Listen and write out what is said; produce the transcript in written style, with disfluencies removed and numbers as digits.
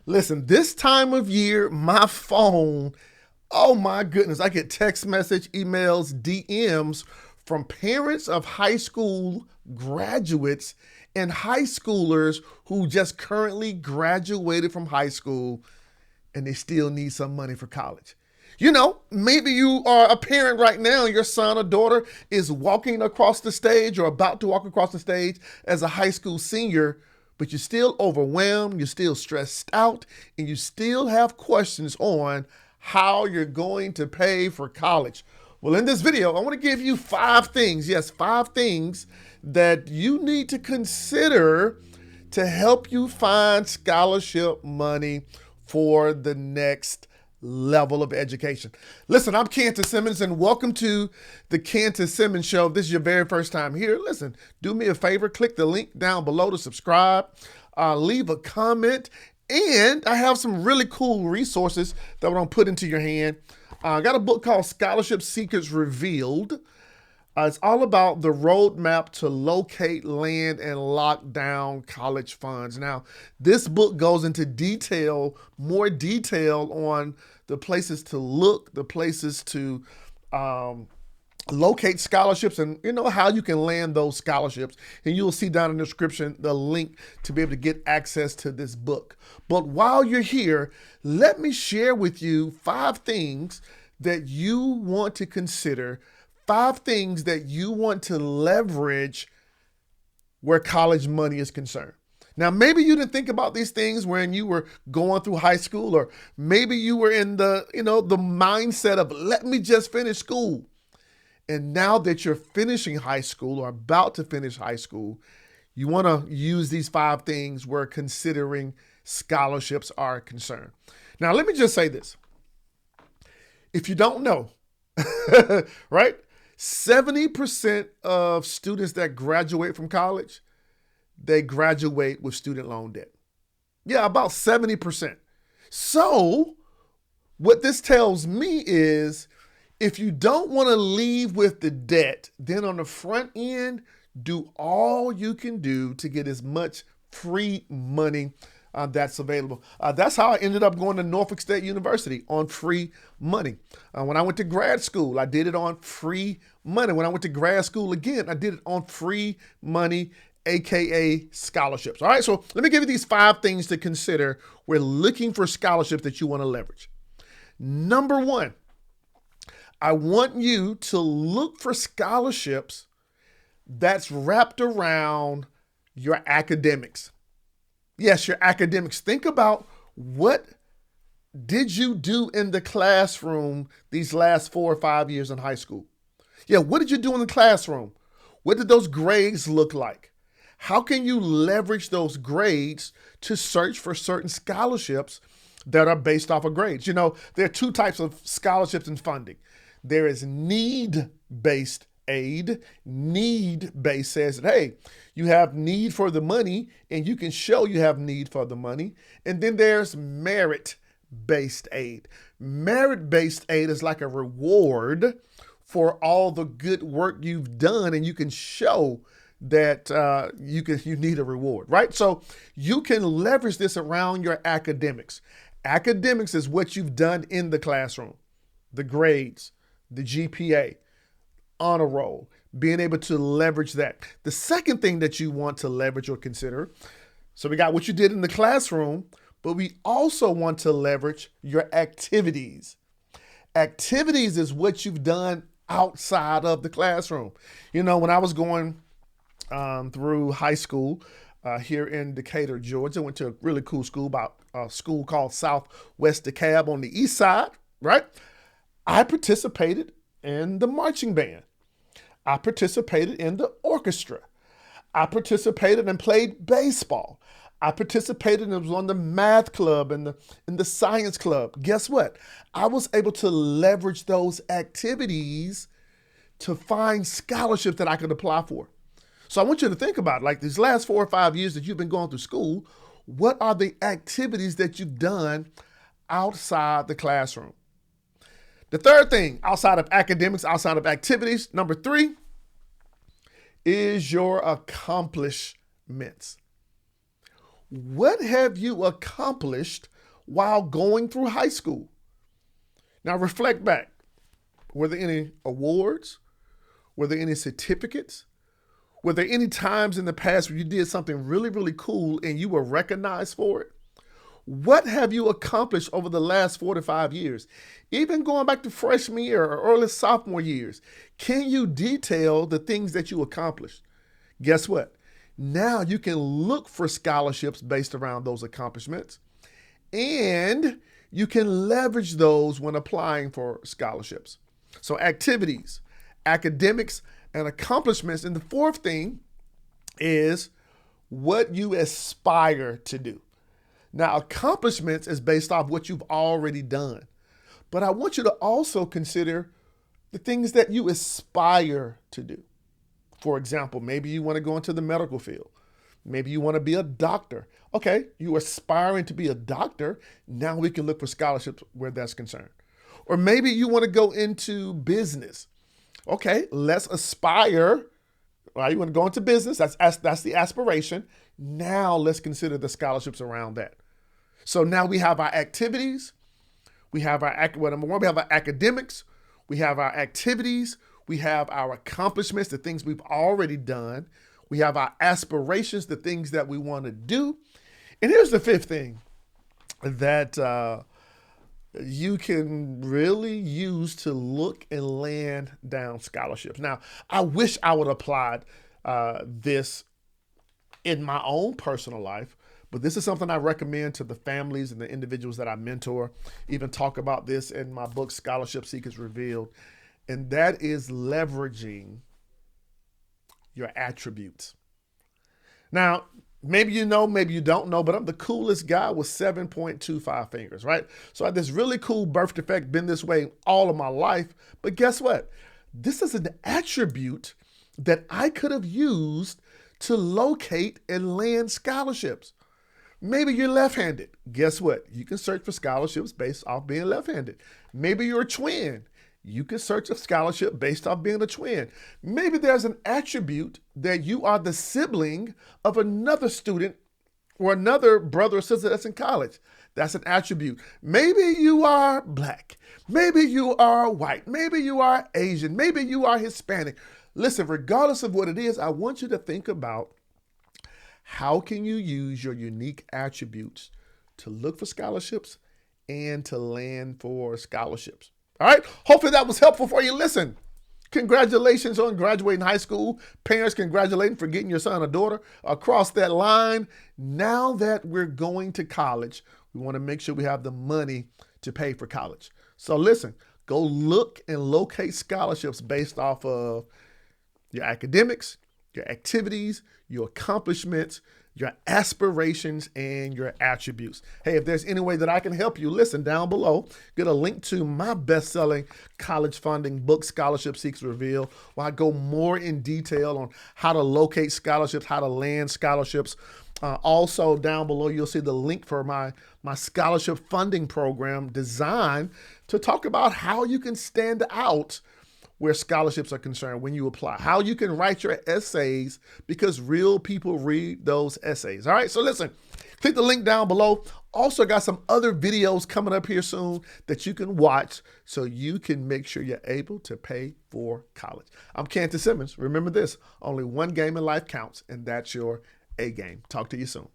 Listen, this time of year, my phone, oh my goodness, I get text message, emails, DMs from parents of high school graduates and high schoolers who just currently graduated from high school and they still need some money for college. Maybe you are a parent right now, your son or daughter is walking across the stage or about to walk across the stage as a high school senior, but you're still overwhelmed, you're still stressed out, and you still have questions on how you're going to pay for college. Well, in this video, I want to give you 5 things, yes, 5 things that you need to consider to help you find scholarship money for the next level of education. Listen, I'm Kantis Simmons, and welcome to the Kantis Simmons Show. If this is your very first time here, listen, do me a favor, click the link down below to subscribe, leave a comment, and I have some really cool resources that I'm going to put into your hand. I got a book called Scholarship Secrets Revealed. It's all about the roadmap to locate, land, and lock down college funds. Now, this book goes into more detail on the places to look, the places to locate scholarships, and how you can land those scholarships. And you'll see down in the description the link to be able to get access to this book. But while you're here, let me share with you 5 things that you want to consider, 5 things that you want to leverage where college money is concerned. Now, maybe you didn't think about these things when you were going through high school, or maybe you were in the mindset of, let me just finish school. And now that you're finishing high school or about to finish high school, you want to use these 5 things where considering scholarships are concerned. Now, let me just say this. If you don't know, right? 70% of students that graduate from college, they graduate with student loan debt. Yeah, about 70%. So what this tells me is, if you don't want to leave with the debt, then on the front end, do all you can do to get as much free money that's available. That's how I ended up going to Norfolk State University, on free money. When I went to grad school, I did it on free money. When I went to grad school again, I did it on free money, AKA scholarships. All right, so let me give you these 5 things to consider when looking for scholarships that you want to leverage. Number 1, I want you to look for scholarships that's wrapped around your academics. Yes, your academics. Think about, what did you do in the classroom these last 4 or 5 years in high school? Yeah, what did you do in the classroom? What did those grades look like? How can you leverage those grades to search for certain scholarships that are based off of grades? There are 2 types of scholarships and funding. There is need-based aid. Need-based says that, hey, you have need for the money and you can show you have need for the money. And then there's merit-based aid. Merit-based aid is like a reward for all the good work you've done, and you can show that you need a reward, right? So you can leverage this around your academics. Academics is what you've done in the classroom, the grades, the GPA, honor roll, being able to leverage that. The second thing that you want to leverage or consider, so we got what you did in the classroom, but we also want to leverage your activities. Activities is what you've done outside of the classroom. When I was going through high school here in Decatur, Georgia, I went to a really cool school, a school called Southwest DeKalb on the east side, right? I participated in the marching band. I participated in the orchestra. I participated and played baseball. I participated and was on the math club and the science club. Guess what? I was able to leverage those activities to find scholarships that I could apply for. So I want you to think about, like, these last 4 or 5 years that you've been going through school, what are the activities that you've done outside the classroom? The third thing, outside of academics, outside of activities, number 3, is your accomplishments. What have you accomplished while going through high school. Now reflect back. Were there any awards? Were there any certificates? Were there any times in the past where you did something really, really cool and you were recognized for it? What have you accomplished over the last 4 to 5 years? Even going back to freshman year or early sophomore years, can you detail the things that you accomplished? Guess what? Now you can look for scholarships based around those accomplishments, and you can leverage those when applying for scholarships. So activities, academics, and accomplishments. And the fourth thing is what you aspire to do. Now, accomplishments is based off what you've already done. But I want you to also consider the things that you aspire to do. For example, maybe you want to go into the medical field. Maybe you want to be a doctor. Okay, you're aspiring to be a doctor. Now we can look for scholarships where that's concerned. Or maybe you want to go into business. Okay, let's aspire. Right, you want to go into business. That's the aspiration. Now let's consider the scholarships around that. So now we have our activities. We have our number one, we have our academics. We have our activities. We have our accomplishments, the things we've already done. We have our aspirations, the things that we want to do. And here's the fifth thing that you can really use to look and land down scholarships. Now, I wish I would have applied this in my own personal life, but this is something I recommend to the families and the individuals that I mentor. Even talk about this in my book, Scholarship Seekers Revealed, and that is leveraging your attributes. Now, maybe you know, maybe you don't know, but I'm the coolest guy with 7.25 fingers, right? So I had this really cool birth defect, been this way all of my life. But guess what? This is an attribute that I could have used to locate and land scholarships. Maybe you're left-handed. Guess what? You can search for scholarships based off being left-handed. Maybe you're a twin. You can search a scholarship based off being a twin. Maybe there's an attribute that you are the sibling of another student or another brother or sister that's in college. That's an attribute. Maybe you are Black. Maybe you are white. Maybe you are Asian. Maybe you are Hispanic. Listen, regardless of what it is, I want you to think about how can you use your unique attributes to look for scholarships and to land for scholarships. All right. Hopefully that was helpful for you. Listen, congratulations on graduating high school. Parents, congratulating for getting your son or daughter across that line. Now that we're going to college, we want to make sure we have the money to pay for college. So listen, go look and locate scholarships based off of your academics, your activities, your accomplishments, your aspirations, and your attributes. Hey, if there's any way that I can help you, listen down below. Get a link to my best-selling college funding book, Scholarship Seekers Revealed, where I go more in detail on how to locate scholarships, how to land scholarships. Also down below, you'll see the link for my scholarship funding program designed to talk about how you can stand out where scholarships are concerned when you apply, how you can write your essays because real people read those essays. All right, so listen, click the link down below. Also got some other videos coming up here soon that you can watch so you can make sure you're able to pay for college. I'm Kantis Simmons. Remember this, only one game in life counts, and that's your A game. Talk to you soon.